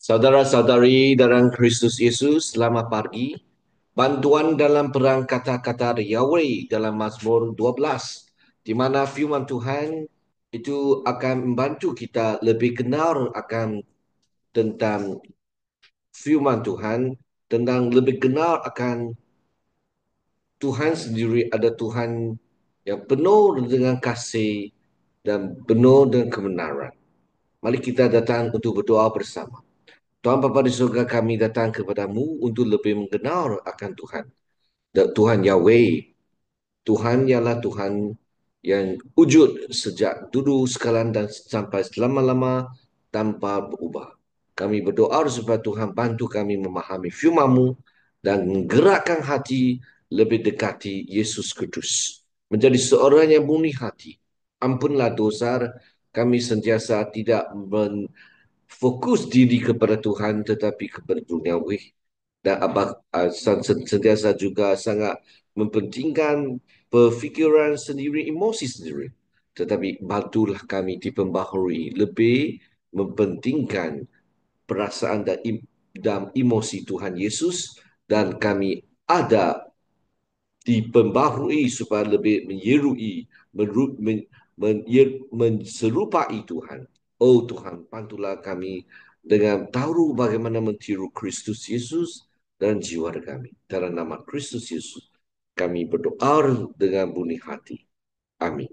Saudara-saudari dalam Kristus Yesus, selamat pagi. Bantuan dalam perang kata-kata Yahweh dalam Mazmur 12, di mana firman Tuhan itu akan membantu kita lebih kenal akan tentang firman Tuhan, tentang lebih kenal akan Tuhan sendiri ada Tuhan yang penuh dengan kasih dan penuh dengan kebenaran. Mari kita datang untuk berdoa bersama. Tuhan Bapa di surga, kami datang kepadamu untuk lebih mengenal akan Tuhan. Tuhan Yahweh, Tuhan ialah Tuhan yang wujud sejak dulu, sekarang dan sampai selama-lama tanpa berubah. Kami berdoa supaya Tuhan bantu kami memahami firman-Mu dan menggerakkan hati lebih dekati Yesus Kristus. Menjadi seorang yang murni hati. Ampunlah dosa kami sentiasa tidak fokus diri kepada Tuhan tetapi kepada duniawi, dan sentiasa juga sangat mempentingkan perfikiran sendiri, emosi sendiri. Tetapi bantulah kami diperbaharui lebih mempentingkan perasaan dan emosi Tuhan Yesus, dan kami ada diperbaharui supaya lebih menyerupai Tuhan. Oh Tuhan, bantulah kami dengan tahu bagaimana mentiru Kristus Yesus dan jiwa kami. Dalam nama Kristus Yesus, kami berdoa dengan murni hati. Amin.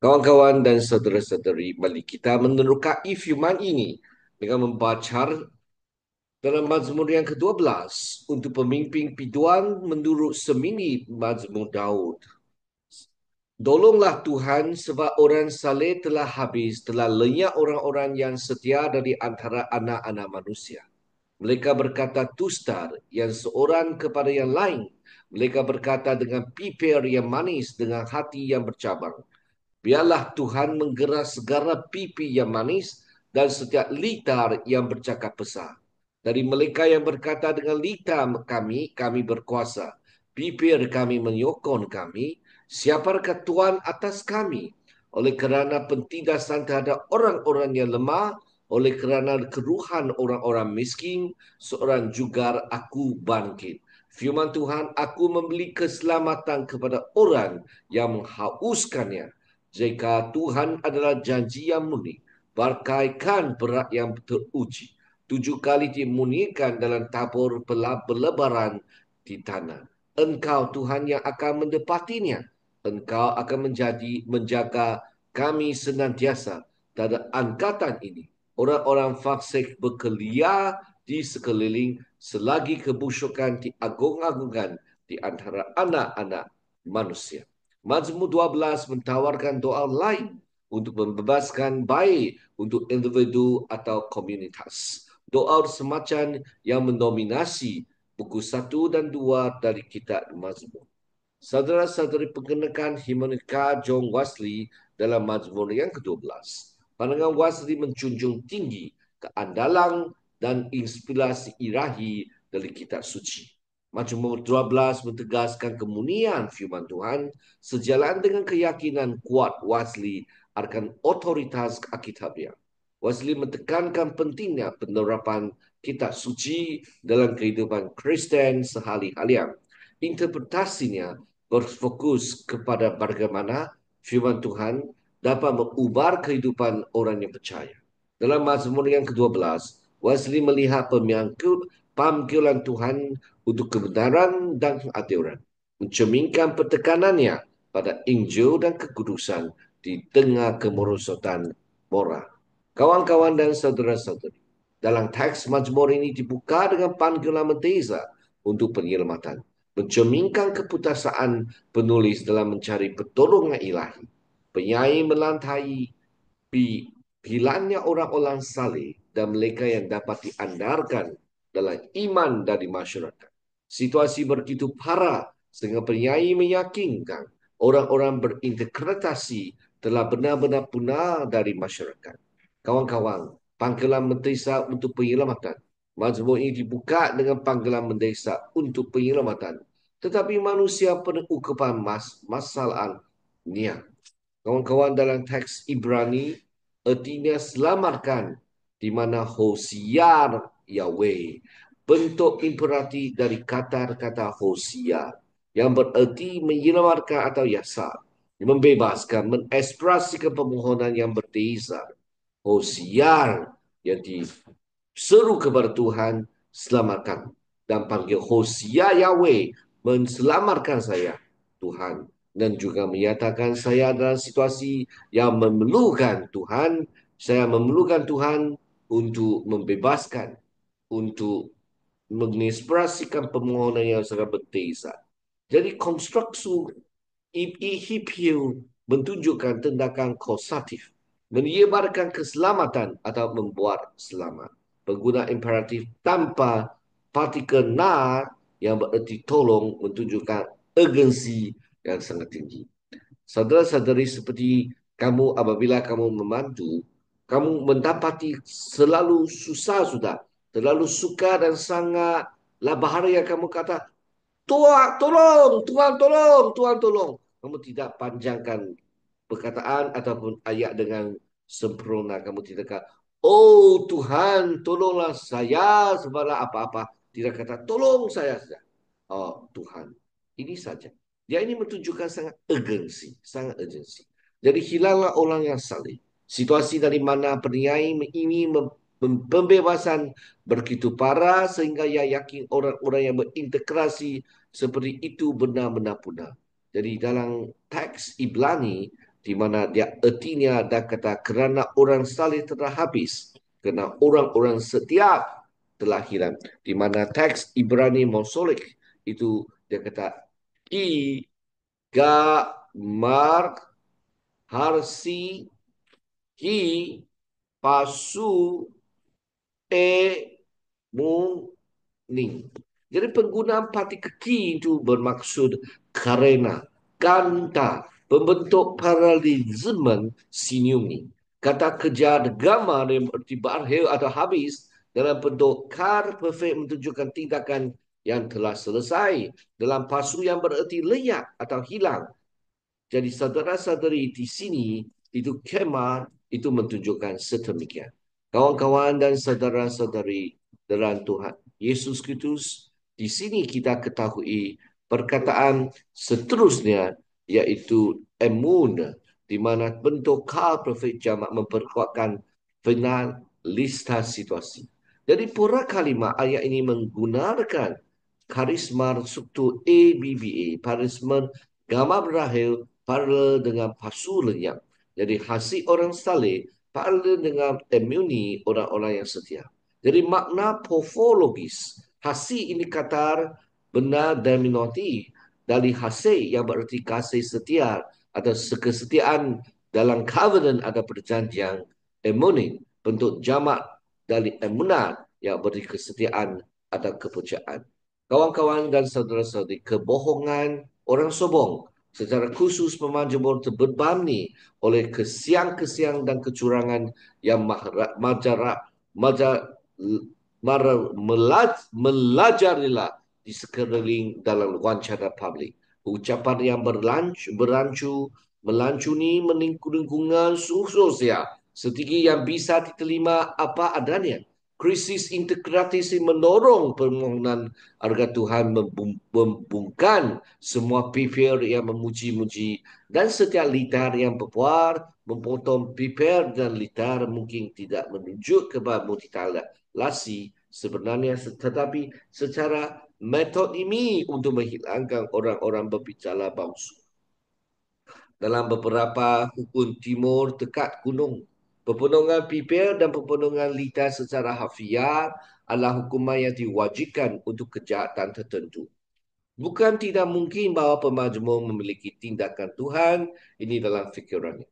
Kawan-kawan dan saudara-saudari, mari kita menerokai firman ini dengan membaca dalam Mazmur yang ke-12 untuk pemimpin piduan menurut semini Mazmur Daud. Tolonglah Tuhan sebab orang saleh telah habis, telah lenyap orang-orang yang setia dari antara anak-anak manusia. Mereka berkata tustar yang seorang kepada yang lain. Mereka berkata dengan piper yang manis, dengan hati yang bercabang. Biarlah Tuhan menggerak segala pipi yang manis dan setiap litar yang bercakap besar. Dari mereka yang berkata dengan litar kami berkuasa. Bibir kami menyokong kami. Siapakah Tuhan atas kami? Oleh kerana pentindasan terhadap orang-orang yang lemah, oleh kerana keruhan orang-orang miskin, seorang jugar aku bangkit. Firman Tuhan, aku memberi keselamatan kepada orang yang menghauskannya. Jika Tuhan adalah janji yang murni, bagaikan berat yang teruji. 7 kali dimurnikan dalam tabur berlebaran di tanah. Engkau Tuhan yang akan mendapatinya. Engkau akan menjaga kami senantiasa. Pada angkatan ini, orang-orang fasik berkeliar di sekeliling selagi kebusukan diagung-agungkan di antara anak-anak manusia. Mazmur 12 menawarkan doa lain untuk membebaskan baik untuk individu atau komunitas. Doa semacam yang mendominasi buku 1 dan 2 dari kitab Mazmur. Saudara-saudari pengenakan Harmonika John Wesley dalam Mazmur yang ke-12. Pandangan Wesley menjunjung tinggi keandalan dan inspirasi ilahi dari kitab suci. Mazmur 12 mentegaskan kemunian firman Tuhan sejalan dengan keyakinan kuat Wesley akan otoritas Alkitabiah. Wesley menekankan pentingnya penerapan kitab suci dalam kehidupan Kristen sehari-hari. Interpretasinya berfokus kepada bagaimana firman Tuhan dapat mengubah kehidupan orang yang percaya. Dalam Mazmur yang ke-12, Wesley melihat panggilan Tuhan untuk kebenaran dan keadilan, mencerminkan petekanannya pada Injil dan kekudusan di tengah kemerosotan moral. Kawan-kawan dan saudara-saudari, dalam teks Mazmur ini dibuka dengan panggilan menteza untuk penyelamatan, mencerminkan keputusasaan penulis dalam mencari pertolongan ilahi. Penyair melantai hilangnya orang-orang saleh dan mereka yang dapat diandalkan dalam iman dari masyarakat. Situasi begitu parah sehingga penyair meyakinkan orang-orang berinterpretasi telah benar-benar punah dari masyarakat. Kawan-kawan, panggilan mendesak untuk penyelamatan. Mazmur ini dibuka dengan panggilan mendesak untuk penyelamatan. Tetapi manusia penuh ucapan masalahnya. Kawan-kawan, dalam teks Ibrani, artinya selamatkan di mana Hosiar Yahweh. Bentuk imperatif dari kata-kata Hosiar yang bererti menyelamatkan atau yasar, membebaskan, mengekspresikan permohonan yang berdasar. Hosiar yang diseru kepada Tuhan, selamatkan. Dan panggil Hosea Yahweh, menselamatkan saya, Tuhan. Dan juga menyatakan saya dalam situasi yang memerlukan Tuhan. Saya memerlukan Tuhan untuk membebaskan, untuk mengekspresikan permohonan yang sangat berdasar. Jadi konstruksi EPU menunjukkan tindakan kausatif, menyebarkan keselamatan atau membuat selamat. Pengguna imperatif tanpa partikel na yang bererti tolong menunjukkan urgensi yang sangat tinggi. Saudara-saudari, seperti kamu apabila kamu membantu, kamu mendapati selalu susah sudah, terlalu suka dan sangatlah bahaya kamu kata, Tuhan tolong, Tuhan tolong, Tuhan tolong. Kamu tidak panjangkan perkataan ataupun ayat dengan sempurna. Kamu tidak kata, oh Tuhan tolonglah saya sebablah apa-apa. Tidak kata, tolong saya saja. Oh Tuhan, ini saja. Dia ini menunjukkan sangat urgensi, sangat urgensi. Jadi hilanglah orang yang saleh. Situasi dari mana peniai ini pembebasan begitu parah sehingga ia yakin orang-orang yang berintegrasi seperti itu benar-benar punah. Jadi dalam teks Ibrani di mana dia artinya ada kata kerana orang saleh telah habis, kerana orang-orang setia telah hilang. Di mana teks Ibrani Mosolik itu dia kata I ga mar harsi ki pasu e mu ning. Jadi penggunaan partikel ki itu bermaksud karena, kanta, pembentuk paralelisme sinyonim. Kata kejar gamma yang berarti berakhir atau habis dalam bentuk kar perfect menunjukkan tindakan yang telah selesai. Dalam pasu yang berarti lenyap atau hilang. Jadi saudara-saudari di sini itu kemar itu menunjukkan sedemikian. Kawan-kawan dan saudara-saudari dalam Tuhan Yesus Kristus, di sini kita ketahui perkataan seterusnya iaitu emun, di mana bentuk kal perfect jamak memperkuatkan finalista situasi. Jadi pura kalimat ayat ini menggunakan karisma struktur ABBA, karisma gamma berakhir paralel dengan pasu lenyap. Jadi hasil orang saleh paralel dengan emuni orang-orang yang setia. Jadi makna morfologis, hasil ini kata benar dan minoti dari hasil yang berarti kasih setia atau kesetiaan dalam covenant atau perjanjian emuni, bentuk jamak dari emunah yang berarti kesetiaan atau kepercayaan. Kawan-kawan dan saudara-saudari, kebohongan orang sombong secara khusus pemanjemur terbebani oleh kesiang-kesiang dan kecurangan yang melajarilah di sekeliling dalam wawancara publik. Ucapan yang melancuni lingkungan sosial setinggi yang bisa diterima apa adanya. Krisis integrasi mendorong permohonan agar Tuhan membungkam semua pihak yang memuji-muji dan setiap litar yang berpuar memotong pihak dan litar mungkin tidak menunjuk kepada multitalasi sebenarnya, tetapi secara metode ini untuk menghilangkan orang-orang berbicara palsu. Dalam beberapa hukum timur dekat gunung, pepenuhan pipir dan pepenuhan litar secara hafiat adalah hukuman yang diwajibkan untuk kejahatan tertentu. Bukan tidak mungkin bahawa pemajmur memiliki tindakan Tuhan, ini dalam fikirannya.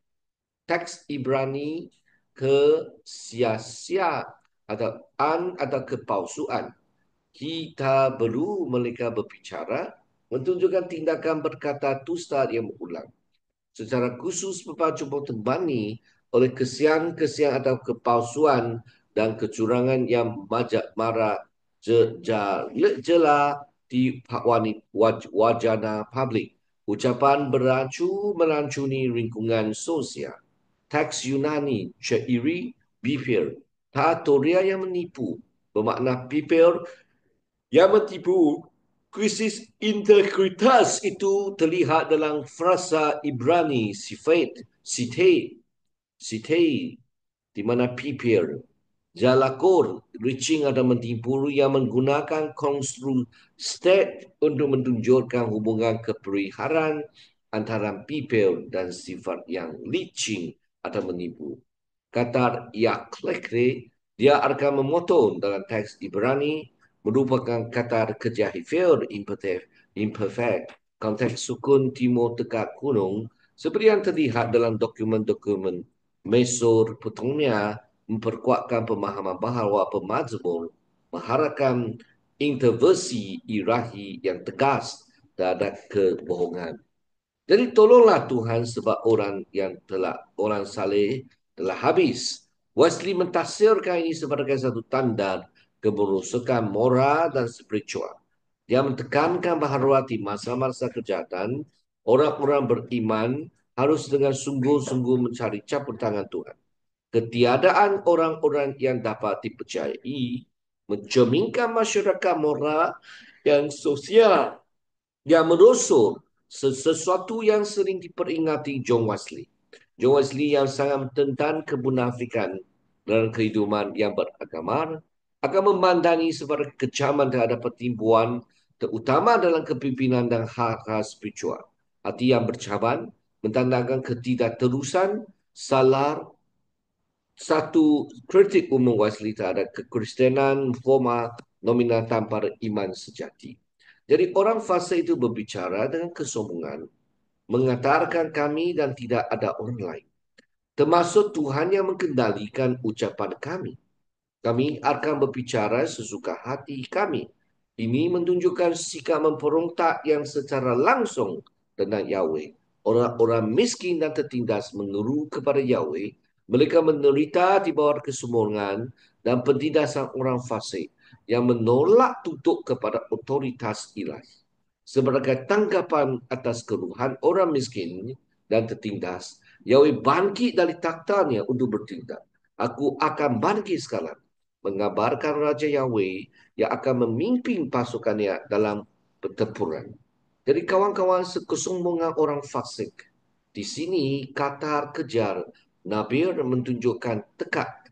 Teks Ibrani ke sia-sia atau kepalsuan. Kita perlu mereka berbicara, menunjukkan tindakan berkata dusta yang berulang. Secara khusus pemajmur terbani oleh kesian-kesian atau kepalsuan dan kecurangan yang marah jela di wajana publik. Ucapan merancuni lingkungan sosial. Teks Yunani, ceiri, bifir. Tatoria yang menipu. Bermakna people yang menipu. Krisis integritas itu terlihat dalam frasa Ibrani sitei, di mana people jalakor reaching atau mentipu yang menggunakan konstruk state untuk menunjukkan hubungan keperiharan antara people dan sifat yang leaching atau menipu. Kata yaklekre, dia akan memotong dalam teks Ibrani merupakan kata kerja hifir imperfect, konteks sukun timur tegak gunung seperti yang terlihat dalam dokumen-dokumen Mesopotamia memperkuatkan pemahaman bahawa pemazmur mengharapkan intervensi ilahi yang tegas terhadap kebohongan. Jadi tolonglah Tuhan sebab orang saleh telah habis. Wesley mentafsirkan ini sebagai satu tanda kemerosakan moral dan spiritual. Dia menekankan bahawa di masa-masa kejahatan, orang-orang beriman harus dengan sungguh-sungguh mencari campur tangan Tuhan. Ketiadaan orang-orang yang dapat dipercayai mencerminkan masyarakat moral yang sosial yang merosot, sesuatu yang sering diperingati John Wesley. John Wesley yang sangat tentang kemunafikan dalam kehidupan yang beragama akan memandangi sebagai kecaman terhadap pertimbuhan terutama dalam kepimpinan dan hak-hak spiritual. Hati yang bercaban menandakan ketidakterusan salah satu kritik umum Wesley terhadap kekristenan formal nominal tanpa iman sejati. Jadi orang fase itu berbicara dengan kesombongan, mengatakan kami dan tidak ada orang lain. Termasuk Tuhan yang mengendalikan ucapan kami. Kami akan berbicara sesuka hati kami. Ini menunjukkan sikap memperontak yang secara langsung tentang Yahweh. Orang-orang miskin dan tertindas mengeru kepada Yahweh. Mereka menderita di bawah kesombongan dan pentindasan orang fasik yang menolak tunduk kepada otoritas ilahi. Sebagai tanggapan atas keluhan orang miskin dan tertindas, Yahweh bangkit dari taktanya untuk bertindak. Aku akan bangkit sekarang, menggambarkan Raja Yahweh yang akan memimpin pasukannya dalam pertempuran. Jadi kawan-kawan, kesombongan orang fasik. Di sini kata kejar Nabi menunjukkan tekad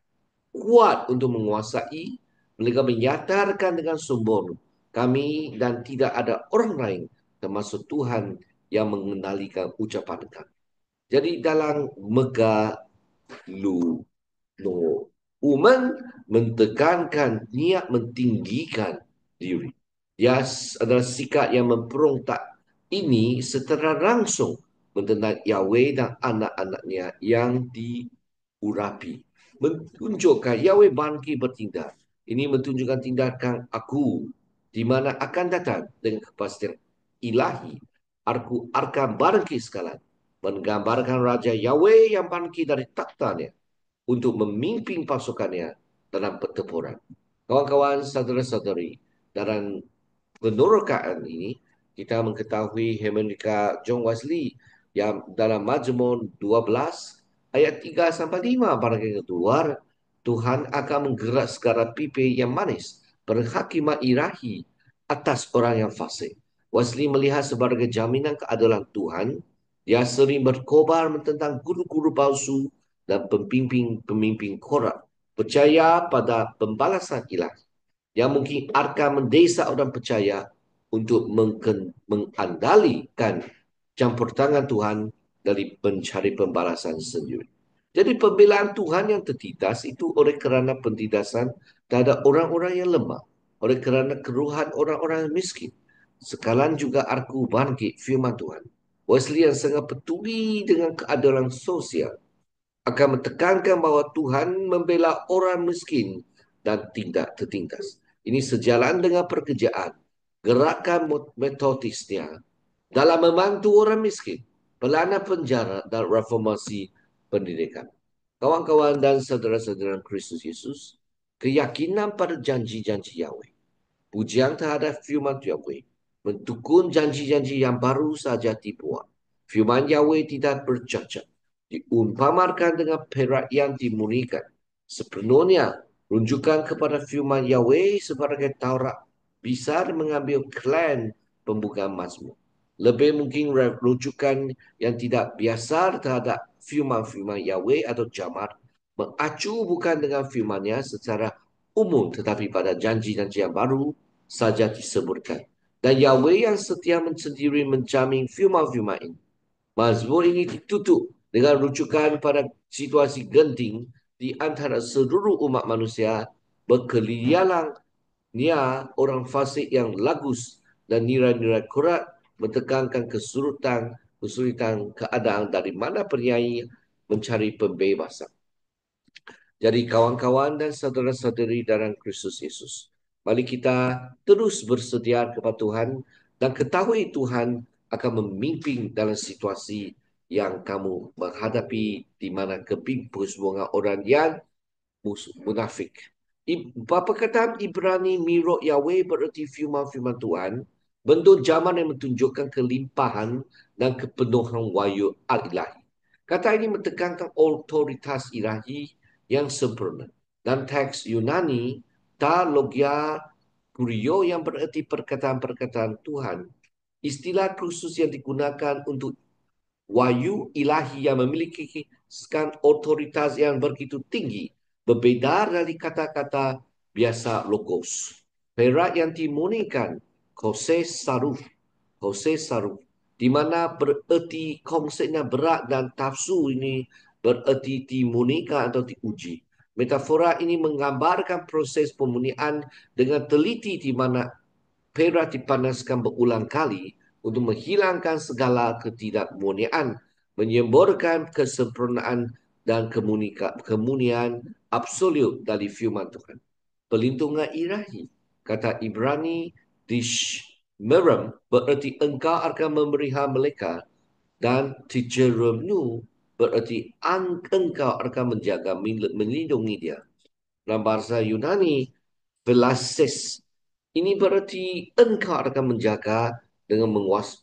kuat untuk menguasai. Mereka menyatakan dengan sombong, kami dan tidak ada orang lain termasuk Tuhan yang mengendalikan ucapan kami. Jadi dalam Megalu no. Uman mentekankan niat mentinggikan diri. Dia adalah sikap yang memperontak ini secara langsung menentang Yahweh dan anak-anaknya yang diurapi. Menunjukkan Yahweh bangkit bertindak. Ini menunjukkan tindakan aku di mana akan datang dengan kepastian ilahi. Aku akan bangkit sekalian. Menggambarkan Raja Yahweh yang bangkit dari taktanya untuk memimpin pasukannya dalam pertempuran. Kawan-kawan, saudara-saudari, dalam penerokaan ini, kita mengetahui Hermeneutika John Wesley yang dalam Mazmur 12 ayat 3 sampai 5 paragraf kedua, Tuhan akan menggerak segala pipi yang manis, berhakimat ilahi atas orang yang fasik. Wesley melihat sebagai jaminan keadilan Tuhan. Dia sering berkobar tentang guru-guru palsu dan pemimpin korup. Percaya pada pembalasan ilahi yang mungkin akan mendesak orang percaya untuk mengandalikan campur tangan Tuhan dari mencari pembalasan sendiri. Jadi pembelaan Tuhan yang tertindas itu oleh kerana pentindasan terhadap orang-orang yang lemah, oleh kerana keruhan orang-orang yang miskin. Sekalian juga aku bangkit firman Tuhan. Wesley yang sangat peduli dengan keadilan sosial akan mentekankan bahawa Tuhan membela orang miskin dan tidak tertindas. Ini sejalan dengan pekerjaan gerakan metodisnya dalam membantu orang miskin, pelana penjara dan reformasi pendidikan. Kawan-kawan dan saudara-saudara Kristus Yesus, keyakinan pada janji-janji Yahweh, pujian terhadap firman Yahweh, mentukun janji-janji yang baru saja dibuat. Firman Yahweh tidak bercacat, diumpamakan dengan perak yang dimurnikan. Sepenuhnya Rujukan kepada firman Yahweh sebagai Taurat bisa mengambil klan pembukaan Mazmur. Lebih mungkin rujukan yang tidak biasa terhadap firman-firman Yahweh atau Jamar mengacu bukan dengan firmannya secara umum tetapi pada janji-janji yang baru saja disebutkan. Dan Yahweh yang setia sendiri menjamin firman-firman ini. Mazmur ini ditutup dengan rujukan pada situasi genting di antara seluruh umat manusia berkeliaran orang fasik yang lagus dan nilai-nilai kurat mentekankan kesulitan keadaan dari mana penyanyi mencari pembebasan. Jadi kawan-kawan dan saudara-saudari dalam Kristus Yesus, mari kita terus bersedia kepada Tuhan dan ketahui Tuhan akan memimpin dalam situasi yang kamu menghadapi di mana kebingungan orang yang munafik. Perkataan Ibrani Mirok Yahweh bererti firman-firman Tuhan, bentuk zaman yang menunjukkan kelimpahan dan kepenuhan wahyu al-ilahi. Kata ini menekankan otoritas ilahi yang sempurna. Dan teks Yunani, ta logia kurio yang bererti perkataan-perkataan Tuhan, istilah khusus yang digunakan untuk wahyu ilahi yang memiliki otoritas yang begitu tinggi, berbeda dari kata-kata biasa logos. Perak yang dimurnikan, Hose Saruf, di mana bererti konsepnya berat dan tafsu ini bererti dimurnikan atau diuji. Metafora ini menggambarkan proses pemurnian dengan teliti di mana perak dipanaskan berulang kali untuk menghilangkan segala ketidakmurnian, menyemburkan kesempurnaan dan kemunian absolut dari firman Tuhan. Pelindungan ilahi, kata Ibrani dish merem bererti engkau akan memelihara mereka, dan tijeremnu bererti engkau akan menjaga melindungi dia. Dalam bahasa Yunani, Velases ini berarti engkau akan menjaga dengan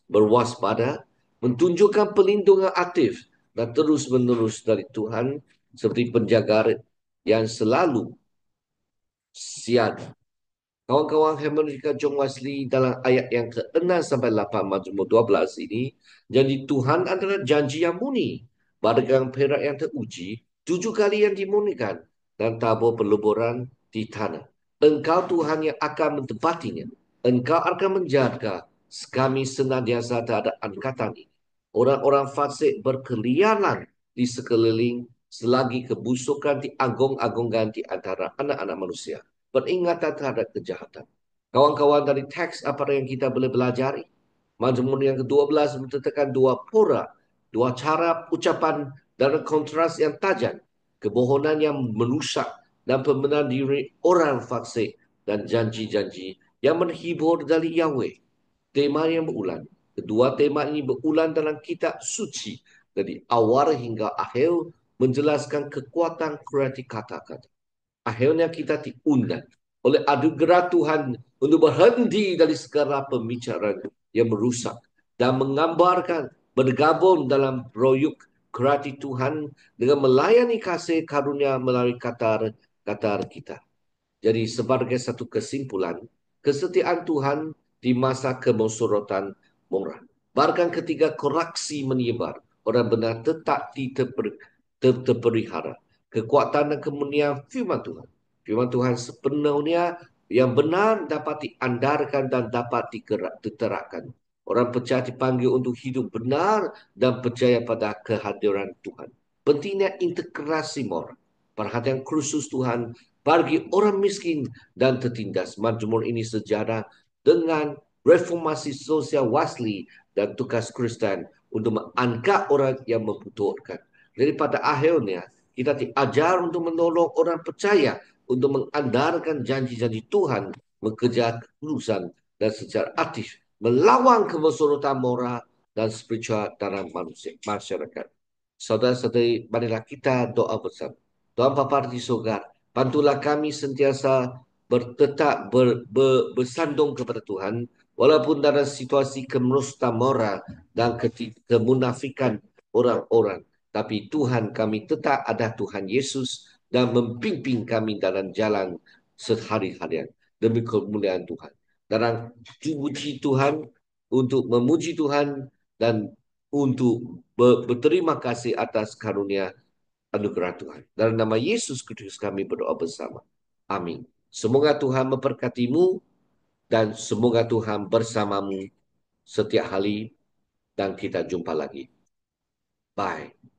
berwaspada, menunjukkan perlindungan aktif dan terus-menerus dari Tuhan seperti penjaga yang selalu siaga. Kawan-kawan Hermeneutika John Wesley dalam ayat yang ke-6 sampai 8 Mazmur 12 ini, janji Tuhan adalah janji yang murni. Badagang perak yang teruji, 7 kali yang dimurnikan dan tabur peluburan di tanah. Engkau Tuhan yang akan menempatinya. Engkau akan menjaga kami senantiasa terhadap angkatan ini. Orang-orang fasik berkeliaran di sekeliling selagi kebusukan diagung-agungkan di antara anak-anak manusia. Peringatan terhadap kejahatan. Kawan-kawan, dari teks apa yang kita boleh belajari? Mazmur yang ke-12 menetapkan dua pora, dua cara ucapan dan kontras yang tajam, kebohongan yang merusak dan pembenaran diri orang fasik dan janji-janji yang menghibur dari Yahweh. Tema yang berulang. Kedua tema ini berulang dalam kitab suci dari awal hingga akhir menjelaskan kekuatan kreatif kata-kata. Akhirnya kita diundang oleh anugerah Tuhan untuk berhenti dari segala pembicaraan yang merusak dan menggambarkan bergabung dalam proyek kreatif Tuhan dengan melayani kasih karunia melalui kata kita. Jadi sebagai satu kesimpulan, kesetiaan Tuhan di masa kemusyratan murah. Bahkan ketika koreksi menyebar, orang benar tetap terpelihara. Kekuatan dan kemuliaan firman Tuhan. Firman Tuhan sepenuhnya yang benar dapat diandarkan dan dapat diterapkan. Orang percaya dipanggil untuk hidup benar dan percaya pada kehadiran Tuhan. Pentingnya integrasi moral. Perhatian khusus Tuhan bagi orang miskin dan tertindas. Mazmur ini sejarah dengan reformasi sosial Wesley dan tugas Kristen untuk mengangkat orang yang membutuhkan. Jadi pada akhirnya, kita diajar untuk menolong orang percaya untuk mengandalkan janji-janji Tuhan, mengejar ketulusan dan secara aktif melawan kemusyratan moral dan spiritual dalam masyarakat. Saudara-saudari, marilah kita doa bersama. Tuhan Bapa di surga, bantulah kami sentiasa bersandung kepada Tuhan, walaupun dalam situasi kemusyratan moral dan kemunafikan orang-orang. Tapi Tuhan kami tetap ada Tuhan Yesus dan membimbing kami dalam jalan sehari-harian demi kemuliaan Tuhan. Dan puji Tuhan, untuk memuji Tuhan dan untuk berterima kasih atas karunia anugerah Tuhan. Dalam nama Yesus Kristus kami berdoa bersama. Amin. Semoga Tuhan memberkatimu dan semoga Tuhan bersamamu setiap hari dan kita jumpa lagi. Bye.